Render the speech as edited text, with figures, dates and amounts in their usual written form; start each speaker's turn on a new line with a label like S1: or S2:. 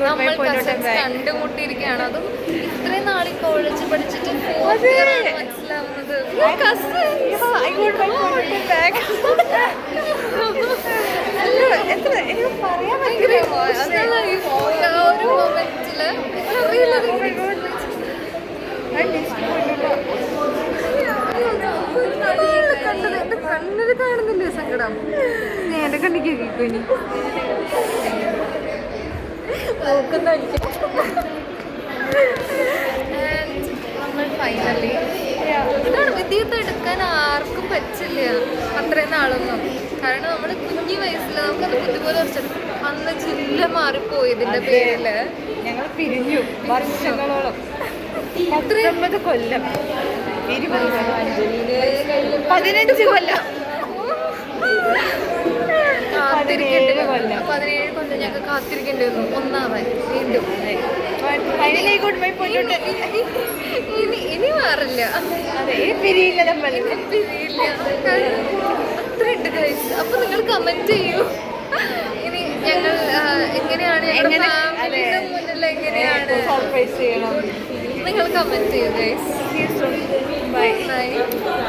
S1: നമ്മൾ കണ്ടുമുട്ടിയിരിക്കുകയാണ്. അതും ഇത്രയും നാളെ കോളേജ് പഠിച്ചിട്ട് മനസ്സിലാവുന്നത് ഒരു മൊമെന്റില് എന്റെ കണ്ണിൽ കാണുന്നില്ലേ സങ്കടം? നേരെ കണ്ണിക്ക് ഇനി നമ്മൾ ഫൈനലി ഇതാണ് വിദ്യാർത്ഥി എടുക്കാൻ ആർക്കും പറ്റില്ല അത്രയും നാളൊന്നും. കാരണം നമ്മൾ കുഞ്ഞു വയസ്സിൽ നമുക്കത് ബുദ്ധിപോലെ കുറച്ചെടുക്കും. അന്ന് ജില്ല മാറിപ്പോയതിന്റെ പേരില്
S2: ഞങ്ങൾ പിരിഞ്ഞു വർഷങ്ങളോളം. 19 കൊല്ലം 15 കൊല്ലം
S1: 17 കൊല്ലം ഞങ്ങൾ കാത്തിരിക്കേണ്ടി വന്നു ഒന്നാവാൻ വീണ്ടും. ഇനി മാറില്ല,
S2: പിരിയില്ല നമ്മൾ,
S1: പിരിയില്ല. അത്രയുണ്ട് ഗൈസ്. അപ്പൊ നിങ്ങൾ കമന്റ് ചെയ്യൂ ഇനി ഞങ്ങൾ എങ്ങനെയാണ് മുന്നിൽ എങ്ങനെയാണ്
S2: സർപ്രൈസ് ചെയ്യണം.
S1: നിങ്ങൾ കമന്റ് ചെയ്യൂ ഗൈസ്.
S2: ബൈ.